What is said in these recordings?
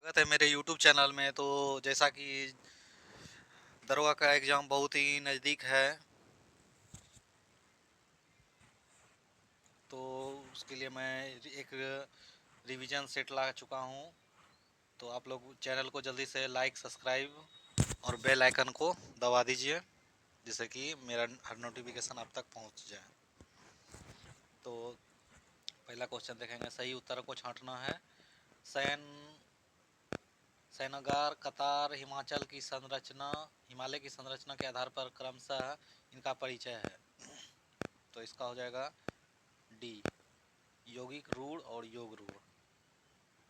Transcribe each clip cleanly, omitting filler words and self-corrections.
स्वागत है मेरे YouTube चैनल में। तो जैसा कि दरोगा का एग्ज़ाम बहुत ही नज़दीक है, तो उसके लिए मैं एक रिवीजन सेट ला चुका हूँ। तो आप लोग चैनल को जल्दी से लाइक, सब्सक्राइब और बेल आइकन को दबा दीजिए, जिससे कि मेरा हर नोटिफिकेशन आप तक पहुँच जाए। तो पहला क्वेश्चन देखेंगे, सही उत्तर को छांटना है। सैन सैनगार, कतार, हिमालय की संरचना के आधार पर क्रमशः इनका परिचय है। तो इसका हो जाएगा डी, यौगिक रूढ़ और योग रूढ़।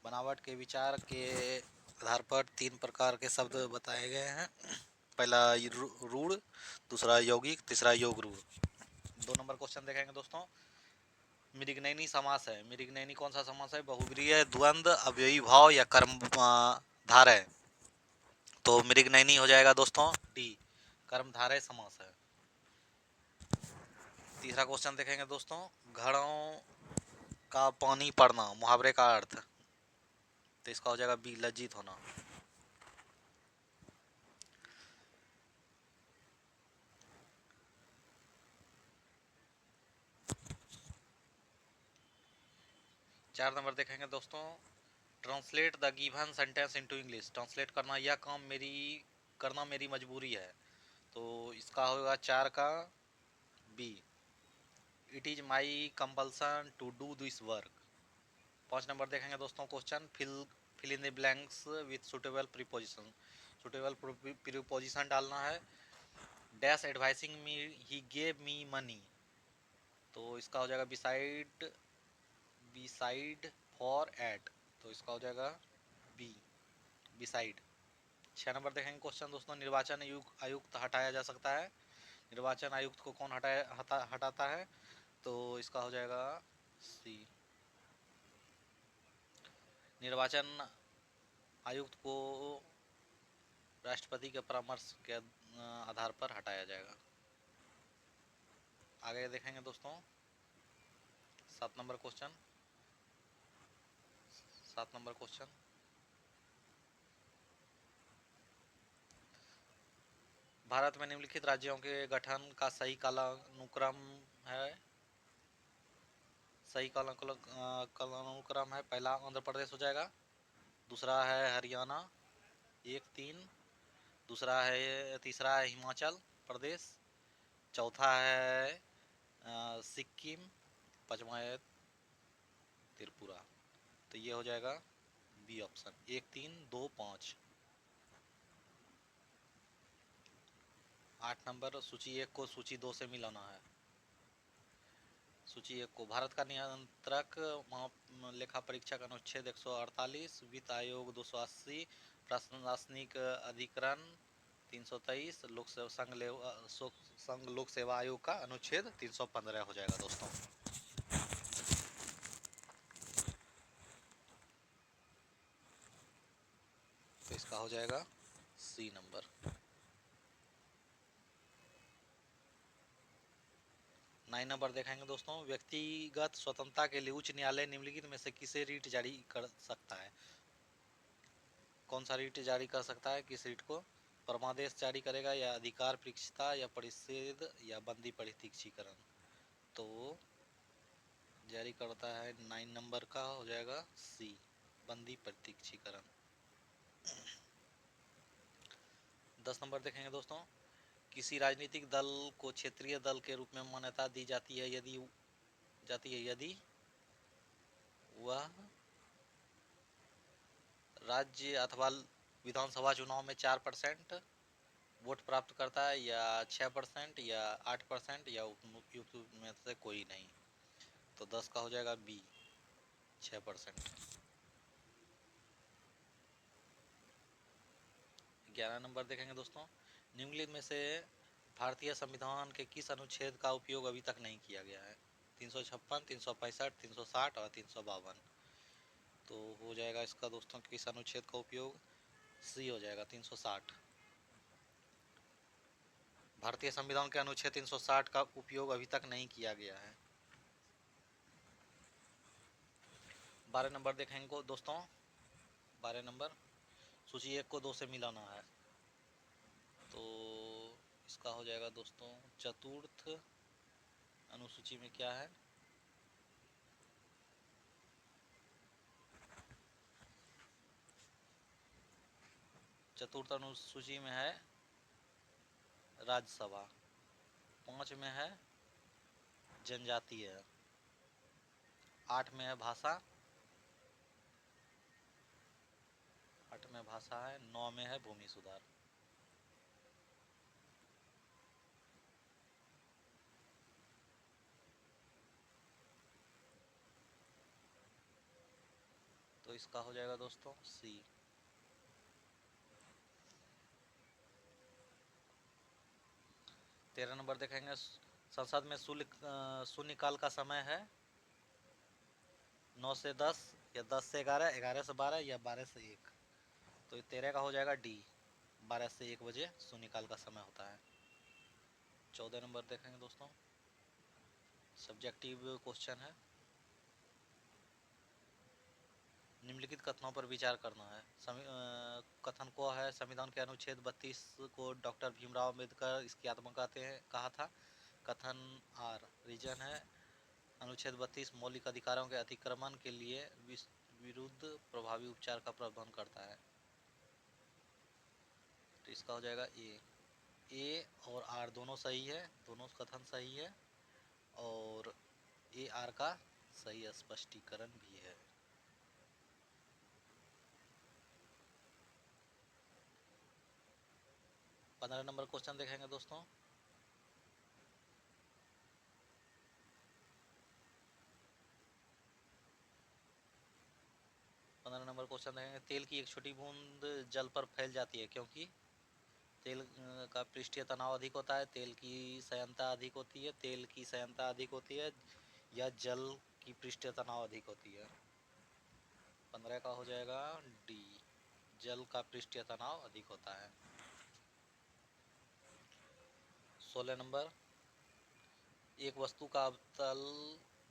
बनावट के विचार के आधार पर तीन प्रकार के शब्द बताए गए हैं। पहला रूढ़, दूसरा यौगिक, तीसरा योग रूढ़। 2 नंबर क्वेश्चन देखेंगे दोस्तों। मृगनयनी समास है। मृगनयनी कौन सा समास है? बहुब्रीहि, द्वंद्व, अव्ययी भाव या कर्म धारय। तो मृगनयनी हो जाएगा दोस्तों डी, कर्मधारय समास है। तीसरा क्वेश्चन देखेंगे दोस्तों, घड़ों का पानी पड़ना, मुहावरे का अर्थ। तो इसका हो जाएगा बी, लज्जित होना। चार नंबर देखेंगे दोस्तों, translate the given sentence into English. Translate करना मेरी मजबूरी है। तो इसका होगा 4 का B, it is my compulsion to do this work. 5 नंबर देखेंगे दोस्तों, question fill in the blanks with suitable preposition. Suitable preposition डालना है। Dash advising me, he gave me money. तो इसका हो जाएगा बिसाइड फॉर एट। तो इसका हो जाएगा बी, बिसाइड। 6 नंबर देखेंगे क्वेश्चन दोस्तों, निर्वाचन आयुक्त हटाया जा सकता है। निर्वाचन आयुक्त को कौन हटाता है? तो इसका हो जाएगा सी, निर्वाचन आयुक्त को राष्ट्रपति के परामर्श के आधार पर हटाया जाएगा। आगे देखेंगे दोस्तों 7 number question. 7 number question, Bharat में निम्नलिखित राज्यों के गठन का सही कालानुक्रम है। सही कालानुक्रम है। पहला आंध्र प्रदेश हो जाएगा, दूसरा है हरियाणा 1-3, तीसरा है हिमाचल प्रदेश, चौथा है सिक्किम, पांचवा है त्रिपुरा। तो ये हो जाएगा बी ऑप्शन, 1, 3, 2, 5। 8 नंबर, सूची 1 को सूची 2 से मिलाना है। सूची 1 को, भारत का नियंत्रक लेखा परीक्षक अनुच्छेद 148, वित्त आयोग 280, प्रशासनिक अधिकरण 323, संघ लोक सेवा आयोग का अनुच्छेद 315 हो जाएगा दोस्तों। तो इसका हो जाएगा सी नंबर। 9 नंबर देखेंगे दोस्तों, व्यक्तिगत स्वतंत्रता के लिए उच्च न्यायालय निम्नलिखित में से किसे रीट जारी कर सकता है? कौन सा रीट जारी कर सकता है? किस रीट को? परमादेश जारी करेगा, या अधिकार परीक्षता, या परिच्छेद, या बंदी प्रत्यक्षीकरण। तो जारी करता है 9 नंबर का हो जाएगा सी, बंदी प्रत्यक्षीकरण। 10 नंबर देखेंगे दोस्तों, किसी राजनीतिक दल को क्षेत्रीय दल के रूप में मान्यता दी जाती है यदि वह राज्य अथवा विधानसभा चुनाव में 4% वोट प्राप्त करता है, या 6%, या 8%, या उपयुक्त में से कोई नहीं। तो 10 का हो जाएगा बी, 6%। 11 नंबर देखेंगे दोस्तों, निम्नलिखित में से भारतीय संविधान के किस अनुच्छेद का उपयोग अभी तक नहीं किया गया है? 356, 365, 360 और 352। तो हो जाएगा इसका दोस्तों किस अनुच्छेद का उपयोग? सी हो जाएगा, 360। भारतीय संविधान के अनुच्छेद 360 का उपयोग अभी तक नहीं किया गया है। 12 नंबर देखेंगे दोस्तों, 12 नंबर, सूची 1 को 2 से मिलाना है। तो इसका हो जाएगा दोस्तों चतुर्थ अनुसूची में क्या है, चतुर्थ अनुसूची में है राज्यसभा, 5 में है जनजातीय, 8 में है भाषा, 8 में भाषा है, 9 में है भूमि सुधार। तो इसका हो जाएगा दोस्तों सी। 13 नंबर देखेंगे, संसद में शून्यकाल का समय है 9 से 10 या 10 से 11, 11 से 12 या 12 से 1। तो 13 का हो जाएगा डी, 12 से 1 बजे शून्यकाल का समय होता है। 14 नंबर देखेंगे दोस्तों, सब्जेक्टिव क्वेश्चन है, निम्नलिखित कथनों पर विचार करना है। कथन को है संविधान के अनुच्छेद 32 को डॉक्टर भीमराव अम्बेडकर इसकी आत्मा कहते हैं कहा था। कथन आर रीजन है अनुच्छेद 32 मौलिक अधिकारों के अतिक्रमण के लिए विरुद्ध प्रभावी उपचार का प्रावधान करता है। तो इसका हो जाएगा ए और आर दोनों सही है, दोनों कथन सही है और ए आर का सही स्पष्टीकरण भी है। 15 नंबर क्वेश्चन देखेंगे दोस्तों, क्वेश्चन देखेंगे, तेल की एक छोटी बूंद जल पर फैल जाती है क्योंकि तेल का पृष्ठीय तनाव अधिक होता है, तेल की सयनता अधिक होती है, तेल की सयनता अधिक होती है या जल की पृष्ठीय तनाव अधिक होती है। 15 का हो जाएगा डी, जल का पृष्ठीय तनाव अधिक होता है। 16 नंबर, एक वस्तु का अवतल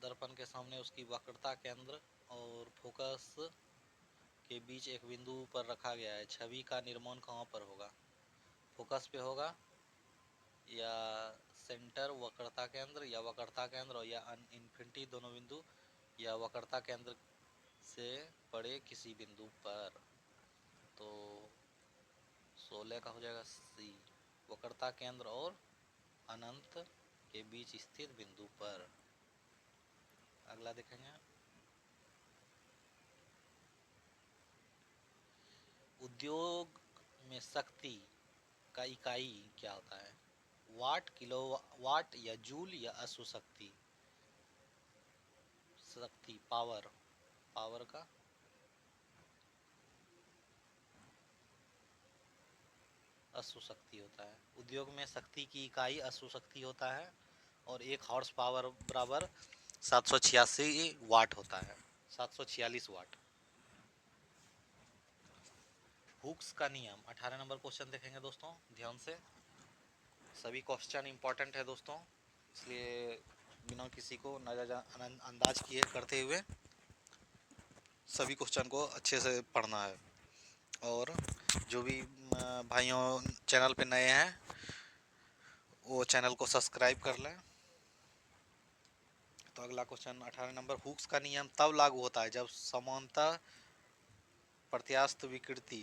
दर्पण के सामने उसकी वक्रता केंद्र और फोकस के बीच एक बिंदु पर रखा गया है, छवि का निर्माण कहाँ पर होगा, फोकस पे होगा या सेंटर वक्रता केंद्र या वक्रता केंद्र या इन्फिनिटी दोनों बिंदु या वक्रता केंद्र से पड़े किसी बिंदु पर। तो 16 का हो जाएगा सी, वक्रता केंद्र और अनंत के बीच स्थित बिंदु पर। अगला देखेंगे, उद्योग में शक्ति का इकाई क्या होता है, वाट, किलो वाट या जूल या अश्व शक्ति, शक्ति पावर, पावर का अश्व शक्ति होता है। उद्योग में शक्ति की इकाई अश्व शक्ति होता है और 1 हॉर्स पावर बराबर 786 वाट होता है, 746 वाट। हुक्स का नियम, 18 नंबर क्वेश्चन देखेंगे दोस्तों ध्यान से, सभी क्वेश्चन इंपॉर्टेंट है दोस्तों, इसलिए बिना किसी को नज़रअंदाज किए करते हुए सभी क्वेश्चन को अच्छे से पढ़ना है। और जो भी भाइयों चैनल पे नए हैं वो चैनल को सब्सक्राइब कर लें। तो अगला क्वेश्चन 18 नंबर, हुक्स का नियम तब लागू होता है जब समानता प्रत्यास्थ विकृति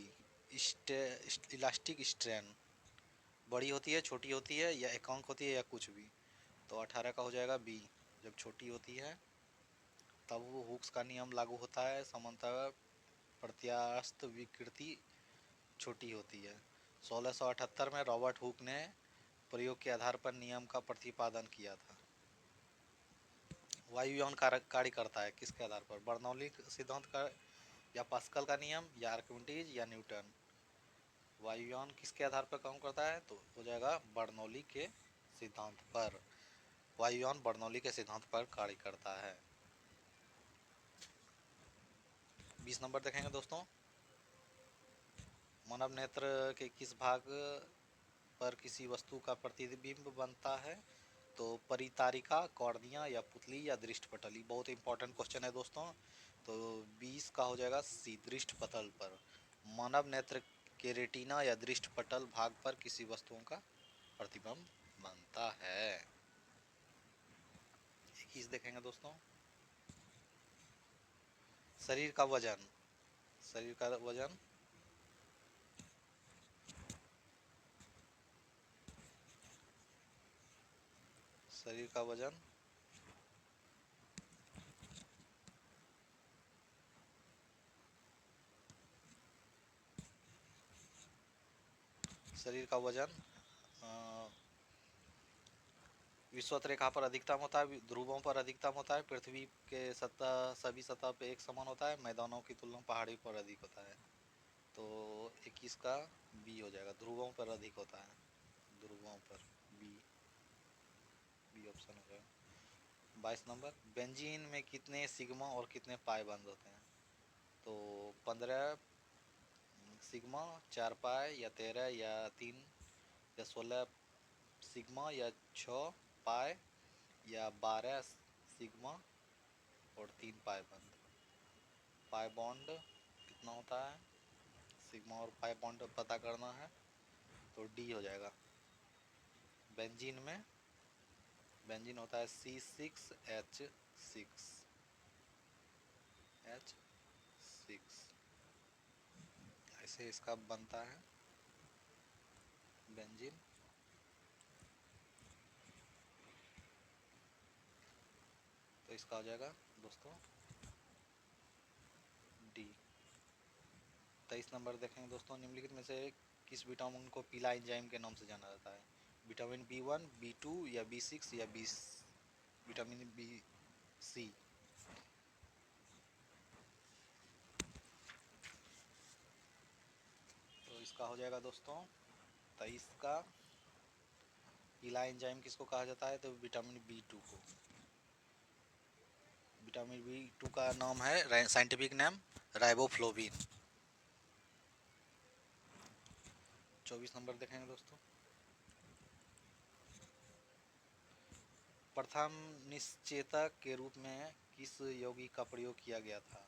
इलास्टिक स्ट्रेन बड़ी होती है, छोटी होती है या एकांक होती है या कुछ भी। तो 18 का हो जाएगा बी, जब छोटी होती है तब वो हुक्स का नियम लागू होता है, समानता प्रत्यास्थ विकृति छोटी होती है। 1678 में रॉबर्ट हुक ने प्रयोग के आधार पर नियम का प्रतिपादन किया था। वायुयान कार्य करता है किसके आधार पर, बर्नौली सिद्धांत का या पास्कल का नियम या आर्किमिडीज या न्यूटन। वायुयान किसके आधार पर काम करता है, तो हो जाएगा बर्नौली के सिद्धांत पर, वायुयान बर्नौली के सिद्धांत पर कार्य करता है। 20 नंबर देखेंगे दोस्तों, मानव नेत्र के किस भाग पर किसी वस्तु का प्रतिबिंब बनता है, तो परितारिका, कॉर्निया या पुतली या दृष्टपटल। बहुत इंपॉर्टेंट क्वेश्चन है दोस्तों। तो 20 का हो जाएगा सी, दृष्टपटल पर। मानव नेत्र के रेटिना या दृष्टि पटल भाग पर किसी वस्तुओं का प्रतिबिंब बनता है। एक चीज देखेंगे दोस्तों, शरीर का वजन। शरीर का वजन शरीर का वजन शरीर का वजन विषुवत रेखा पर अधिकतम होता है, ध्रुवों पर अधिकतम होता है, पृथ्वी के सतह सभी सतह पे एक समान होता है, मैदानों की तुलना में पहाड़ी पर अधिक होता है। तो 21 का बी हो जाएगा, ध्रुवों पर अधिक होता है, ध्रुवों पर बी, बी ऑप्शन हो जाएगा। 22 नंबर, बेंजीन में कितने सिग्मा और कितने पाई बंद होते हैं? तो 15 सिग्मा, 4 पाई, या 13, या 3, या 16 सिग्मा, या 6 पाई, या 12 सिग्मा और 3 पाई बंद। पाई बॉन्ड कितना होता है, सिग्मा और पाई बॉन्ड पता करना है, तो डी हो जाएगा। बेंजीन में बेंजीन होता है C6H6, H6, ऐसे इसका बनता है बेंजीन। तो इसका हो जाएगा दोस्तों डी। 23 नंबर देखेंगे दोस्तों, निम्नलिखित में से किस विटामिन को पीला एंजाइम के नाम से जाना जाता है? विटामिन B1, B2, या B6, या विटामिन B, C। तो इसका हो जाएगा दोस्तों 23 का, पीला एंजाइम किसको कहा जाता है? तो विटामिन B2 को। विटामिन B2 का नाम है, साइंटिफिक नेम राइबोफ्लोविन। 24 नंबर देखेंगे दोस्तों, प्रथम निश्चेतक के रूप में किस यौगिक का प्रयोग किया गया था?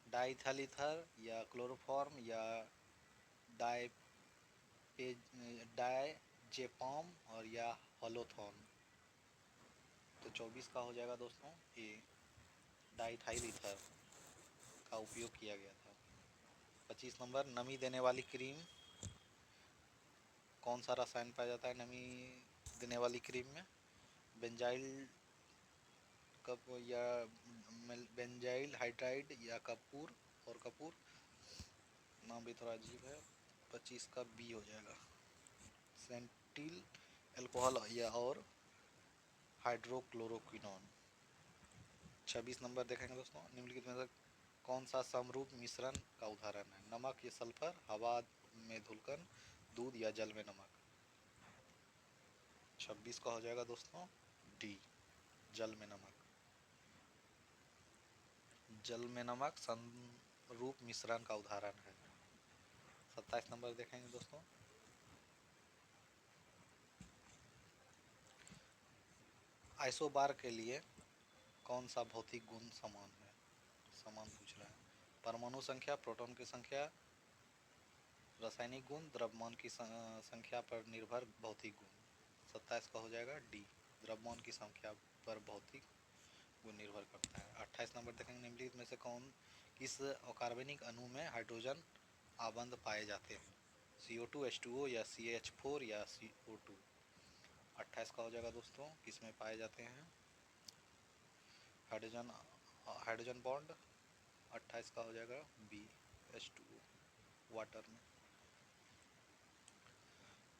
डाइथैलिथर, या क्लोरोफॉर्म, या डायजेपाम, और या होलोथॉन। तो 24 का हो जाएगा दोस्तों ए, डाइथाइलिथर का उपयोग किया गया था। 25 नंबर, नमी देने वाली क्रीम, कौन सा रसायन पाया जाता है नमी देने वाली क्रीम में? बेंजाइल कप, या बेंजाइल हाइड्राइड, या कपूर, और कपूर, नाम भी थोड़ा अजीब है। 25 का बी हो जाएगा, सेंटिल अल्कोहल, या और हाइड्रोक्लोरोक्विनोन। 26 नंबर देखेंगे दोस्तों, निम्नलिखित में से कौन सा समरूप मिश्रण का उदाहरण है? नमक या सल्फर, हवा में धुलकन, दूध या जल में नमक। 26 का हो जाएगा दोस्तों डी, जल में नमक। जल में नमक समरूप मिश्रण का उदाहरण है। 27 नंबर देखेंगे दोस्तों, आइसोबार के लिए कौन सा भौतिक गुण समान है? समान पूछ रहा है। परमाणु संख्या, प्रोटॉन की संख्या, रासायनिक गुण, द्रव्यमान की संख्या पर निर्भर भौतिक गुण। 27 का हो जाएगा डी, द्रव्यमान की संख्या पर भौतिक गुण निर्भर करता है। 28 नंबर देखेंगे, निम्नलिखित में से किस अकार्बनिक अणु में हाइड्रोजन आबंध पाए जाते हैं? CO2, H2O, या CH4, या CO2। 28 का हो जाएगा दोस्तों, किस में पाए जाते हैं हाइड्रोजन हाइड्रोजन बॉन्ड? 28 का हो जाएगा बी, H2O, वाटर में।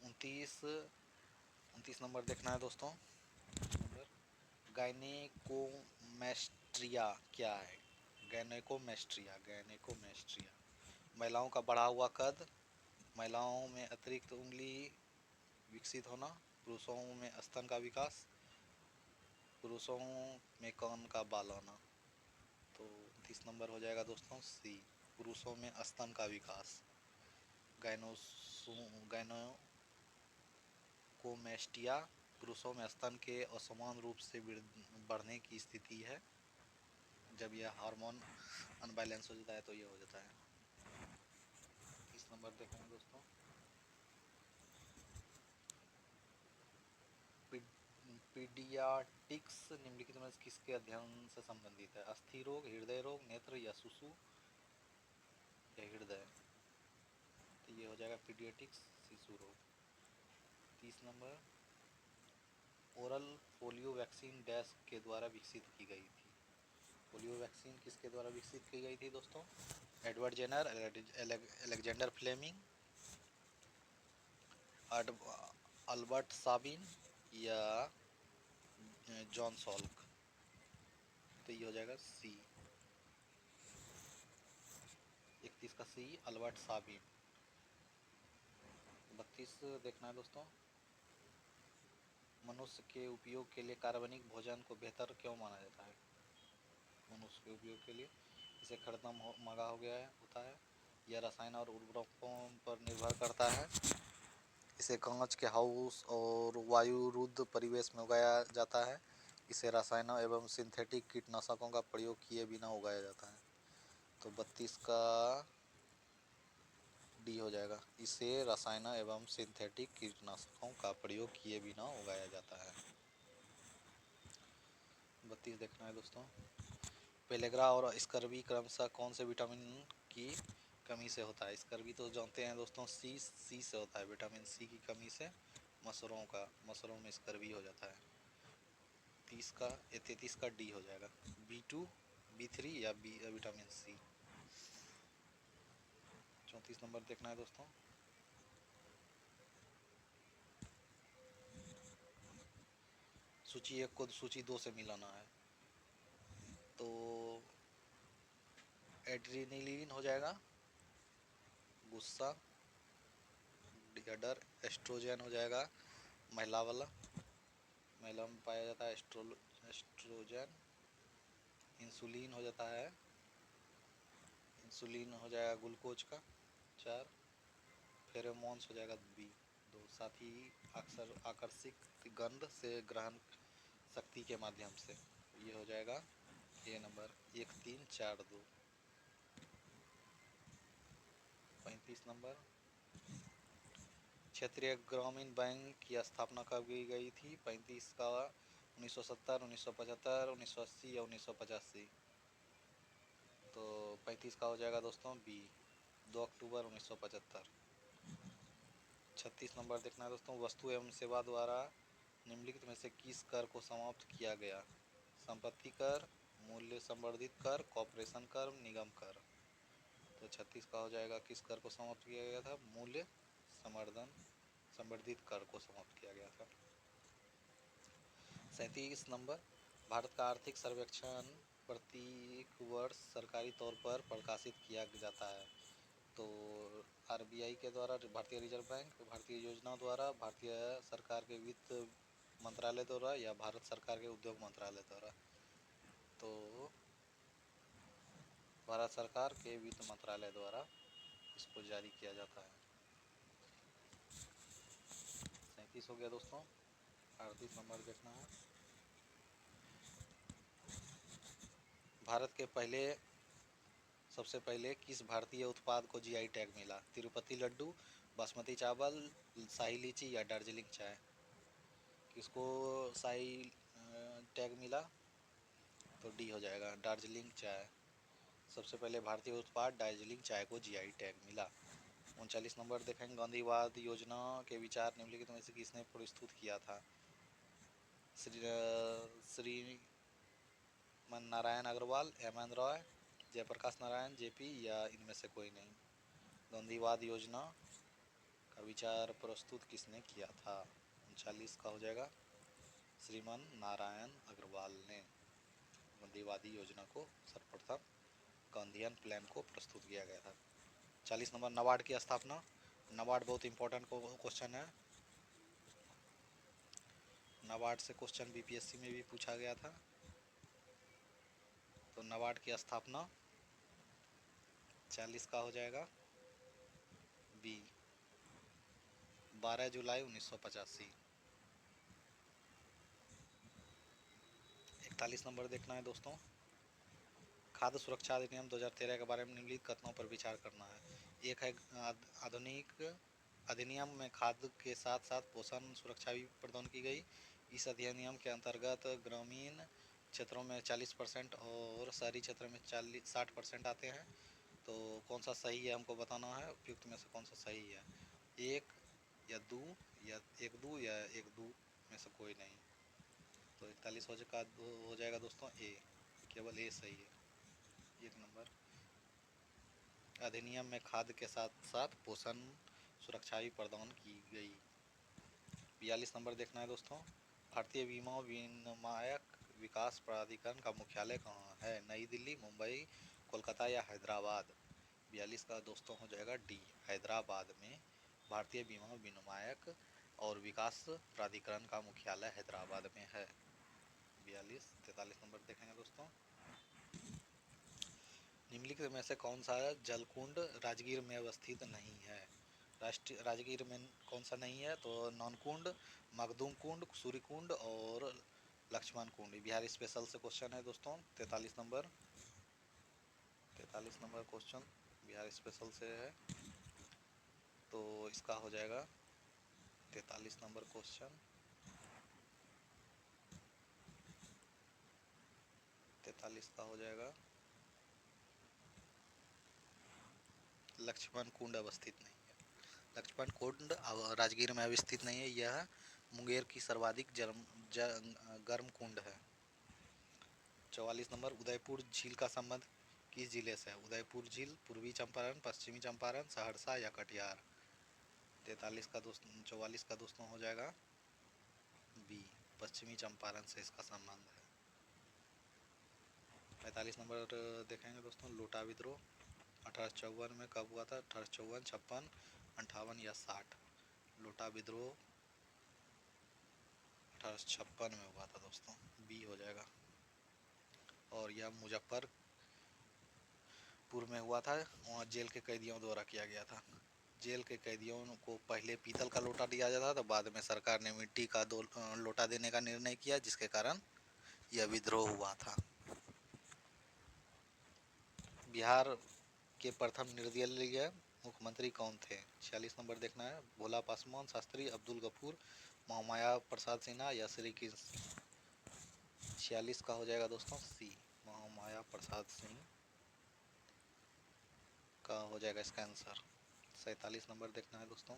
29 नंबर देखना है दोस्तों, गायनेकोमेस्ट्रिया क्या है? गैनेकोमेस्ट्रिया महिलाओं का बढ़ा हुआ कद, महिलाओं में अतिरिक्त उंगली विकसित होना, पुरुषों में स्तन का विकास, पुरुषों में कान का बाल आना। तो 30 नंबर हो जाएगा दोस्तों सी, पुरुषों में स्तन का विकास। गायनेकोमेस्टिया पुरुषों में स्तन के असमान रूप से बढ़ने की स्थिति है। जब यह हार्मोन अनबैलेंस हो जाता है तो ये हो जाता है। नंबर देखेंगे दोस्तों, पीडियाटिक्स निम्नलिखित में से किसके अध्ययन से संबंधित है? अस्थि रोग, हृदय रोग, नेत्र या शिशु या हृदय? तो ये हो जाएगा पीडियाटिक्स, शिशु रोग। 30 number, oral polio vaccine dash के द्वारा विकसित की गई थी? पोलियो वैक्सीन किसके द्वारा विकसित की गई थी दोस्तों? Edward Jenner, Alexander Fleming, Albert Sabin या जॉन सॉल्क? तो ये हो जाएगा सी, 31 का सी, अल्बर्ट साबिन। 32 देखना है दोस्तों, मनुष्य के उपयोग के लिए कार्बनिक भोजन को बेहतर क्यों माना जाता है? मनुष्य के उपयोग के लिए इसे खरीदना महंगा हो गया है होता है, यह रसायन और उर्वरकों पर निर्भर करता है, इसे कांच के हाउस और वायुरुद्ध परिवेश में उगाया जाता है, इसे रसायनों एवं सिंथेटिक कीटनाशकों का प्रयोग किए बिना उगाया जाता है। तो 32 का डी हो जाएगा, इसे रसायनों एवं सिंथेटिक कीटनाशकों का प्रयोग किए बिना उगाया जाता है। 32 देखना है दोस्तों, पेलेग्रा और स्कर्वी क्रमशः कौन से विटामिन की कमी से होता है? स्कर्वी तो जानते हैं दोस्तों सी से होता है, विटामिन सी की कमी से मसरों में स्कर्वी हो जाता है। 33 का डी हो जाएगा, B2, B3 या विटामिन सी। 34 नंबर देखना है दोस्तों, सूची 1 को सूची 2 से मिलाना है, तो एड्रेनलिन हो जाएगा, गुस्सा, डर, एस्ट्रोजन हो जाएगा महिला वाला, महिला में पाया जाता है एस्ट्रोजन, इंसुलिन हो जाता है, इंसुलिन हो जाएगा ग्लूकोज का 4, फेरोमोन्स हो जाएगा बी 2, साथ ही अक्सर आकर्षित गंध से ग्रहण शक्ति के माध्यम से, ये हो जाएगा ए नंबर 1 3 4 2। 35 नंबर, क्षेत्रीय ग्रामीण बैंक की स्थापना कब की गई थी? 35 का 1970, 1975, 1980 या 1985? तो 35 का हो जाएगा दोस्तों बी, 2 अक्टूबर 1975। 36 नंबर देखना है दोस्तों, वस्तु एवं सेवा द्वारा निम्नलिखित में से किस कर को समाप्त किया गया? संपत्ति कर, मूल्य संवर्धित कर, कॉर्पोरेशन कर, निगम कर? तो 36 का हो जाएगा, किस कर को समाप्त किया गया था? मूल्य संवर्धित कर को समाप्त किया गया था। 37 नंबर, भारत का आर्थिक सर्वेक्षण प्रत्येक वर्ष सरकारी तौर पर प्रकाशित किया जाता है, तो आरबीआई के द्वारा, भारतीय रिजर्व बैंक, भारतीय योजना द्वारा, भारतीय सरकार के वित्त मंत्रालय द्वारा या भारत सरकार के उद्योग मंत्रालय द्वारा? तो भारत सरकार के वित्त मंत्रालय द्वारा इसको जारी किया जाता है। 37 हो गया दोस्तों। 38 नंबर देखना है, भारत के सबसे पहले किस भारतीय उत्पाद को जीआई टैग मिला? तिरुपति लड्डू, बासमती चावल, शाही लीची या दार्जिलिंग चाय? किसको शाही टैग मिला? तो डी हो जाएगा, दार्जिलिंग चाय। सबसे पहले भारतीय उत्पाद दार्जिलिंग चाय को जीआई टैग मिला। 39 नंबर देखेंगे, गांधीवाद योजना के विचार निम्नलिखित में से किसने प्रस्तुत किया था? श्री नारायण अग्रवाल, एम.एन. रॉय, जयप्रकाश नारायण, जेपी या इनमें से कोई नहीं? गांधीवाद योजना का विचार प्रस्तुत किसने किया था? 39 का हो जाएगा, श्रीमान नारायण अग्रवाल ने गांधीवादी योजना को सर्वप्रथम गांधीयन प्लान को प्रस्तुत किया गया था। 40 नंबर, नाबार्ड की स्थापना। नाबार्ड बहुत इंपॉर्टेंट क्वेश्चन है, नाबार्ड से क्वेश्चन बीपीएससी में भी पूछा गया था। तो नाबार्ड की स्थापना 40 का हो जाएगा बी, 12 जुलाई 1985। 41 नंबर देखना है दोस्तों, खाद्य सुरक्षा अधिनियम 2013 के बारे में निम्नलिखित कथनों पर विचार करना है। एक है आधुनिक अधिनियम में खाद्य के साथ साथ पोषण सुरक्षा भी प्रदान की गई। इस अधिनियम के अंतर्गत ग्रामीण क्षेत्रों में 40% और शहरी क्षेत्र में 60% आते हैं। तो कौन सा सही है हमको बताना है, उपयुक्त में से कौन सा सही है, एक या दो या एक दो या एक दो में से कोई नहीं। तो 41 हो जाएगा दोस्तों ए, केवल ए सही है। एक नंबर, अधिनियम में खाद्य के साथ साथ पोषण सुरक्षा भी प्रदान की गई। 42 नंबर देखना है दोस्तों, भारतीय बीमा विनियामक विकास प्राधिकरण का मुख्यालय कहाँ है, नई दिल्ली, मुंबई, कोलकाता या हैदराबाद। 42 का दोस्तों हो जाएगा डी, हैदराबाद में भारतीय बीमा विनियामक और विकास प्राधिकरण का मुख्यालय हैदराबाद में है। 42। 43 नंबर देखेंगे दोस्तों, निम्नलिखित में से कौन सा जलकुंड राजगीर में अवस्थित नहीं है, राष्ट्रीय राजगीर में कौन सा नहीं है, तो नौनकुंड, मखदूम कुंड, सूर्य कुंड और लक्ष्मण कुंड। बिहार स्पेशल से क्वेश्चन है दोस्तों। 43 number, 43 number question Bihar special से है, तो इसका हो जाएगा 43 नंबर क्वेश्चन 43 का हो जाएगा लक्ष्मण कुंड अवस्थित नहीं है। लक्ष्मण कुंड राजगीर में अवस्थित नहीं है, यह मुंगेर की सर्वाधिक गर्म कुंड है। 44 नंबर, उदयपुर झील का संबंध किस जिले से है, उदयपुर झील पूर्वी चंपारण, पश्चिमी चंपारण, सहरसा या कटिहार। 44 का दोस्तों हो जाएगा बी, पश्चिमी चंपारण से इसका संबंध है। 45 नंबर देखेंगे दोस्तों, लोटा विद्रोह 1854 में कब हुआ था, 1854, 56, 58 या 60। लोटा विद्रोह 1856 में हुआ था दोस्तों, बी हो जाएगा। और यह मुजफ्फरपुर में हुआ था, वहाँ जेल के कैदियों द्वारा किया गया था। जेल के कैदियों को पहले पीतल का लोटा दिया जाता था, तो बाद में सरकार ने मिट्टी का लोटा देने का निर्णय किया, जिसके कारण यह विद्रोह हुआ था। बिहार के प्रथम निर्दलीय मुख्यमंत्री कौन थे, 46 नंबर देखना है, भोला पासवान, शास्त्री, अब्दुल गफूर, महामाया प्रसाद सिन्हा या श्री कृष्ण। 46 का हो जाएगा दोस्तों सी, महामाया प्रसाद सिंह का हो जाएगा इसका आंसर। 47 नंबर देखना है दोस्तों,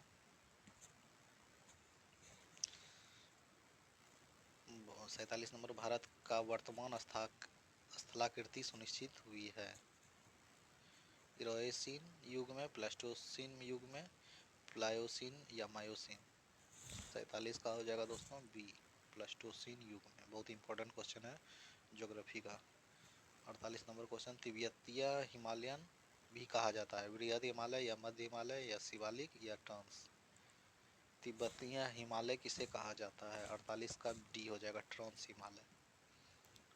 47 नंबर, भारत का वर्तमान स्थलाकृति सुनिश्चित हुई है, इरोएसिन युग में, प्लेस्टोसिन युग में, प्लायोसिन या मायोसिन। 47 का हो जाएगा दोस्तों बी, प्लेस्टोसिन युग में। बहुत इंपॉर्टेंट क्वेश्चन है ज्योग्राफी का। 48 नंबर क्वेश्चन, तिब्बतीय हिमालयन भी कहा जाता है, बृहद हिमालय या मध्य हिमालय या शिवालिक या ट्रांस। तिब्बतीय हिमालय किसे कहा जाता है, 48 का डी हो जाएगा, ट्रांस हिमालय।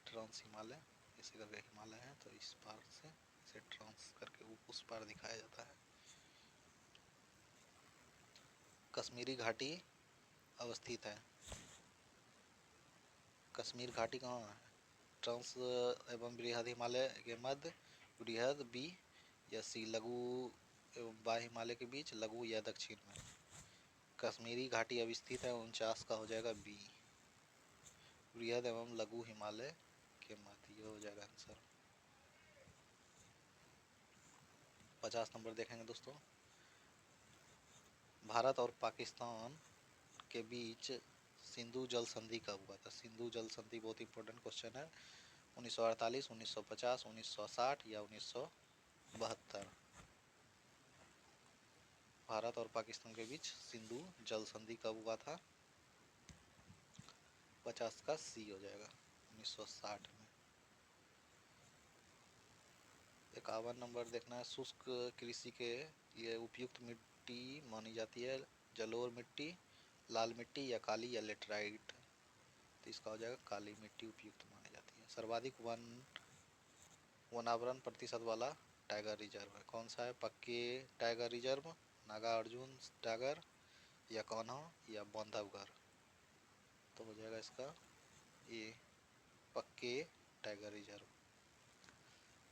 ट्रांस हिमालय इसे करके हिमालय है, तो इस पार से इसे ट्रांस करके उस पार दिखाया जाता है। कश्मीरी घाटी अवस्थित है, कश्मीर घाटी कहाँ है, ट्रांस एवं बृहद हिमालय के मध्य, बृहद बी या सी, लघु एवं बा हिमालय के बीच, लघु या दक्षिण में। कश्मीरी घाटी अवस्थित है, 49 का हो जाएगा बी, बृहद एवं लघु हिमालय के मध्य, ये हो जाएगा आंसर। 50 नंबर देखेंगे दोस्तों, भारत और पाकिस्तान के बीच सिंधु जल संधि कब हुआ था, सिंधु जल संधि बहुत इंपॉर्टेंट क्वेश्चन है, 1948, 1950, 1960 या 1972। भारत और पाकिस्तान के बीच सिंधु जल संधि कब हुआ था, 50 का सी हो जाएगा, 1960 में। 51 नंबर देखना है, शुष्क कृषि के लिए उपयुक्त मिट्टी मानी जाती है, जलोढ़ मिट्टी, लाल मिट्टी या काली या लेटराइट। तो इसका हो जाएगा काली मिट्टी उपयुक्त मानी जाती है। सर्वाधिक वनावरण प्रतिशत वाला टाइगर रिजर्व है, कौन सा है, पक्के टाइगर रिजर्व, नागार्जुन टाइगर या कान्हा या बांधवगढ़। तो हो जाएगा इसका ये पक्के टाइगर रिजर्व।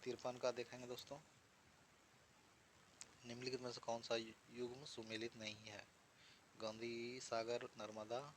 53 का देखेंगे दोस्तों, निम्नलिखित में से कौन सा युग्म सुमेलित नहीं है? गांधी सागर, नर्मदा,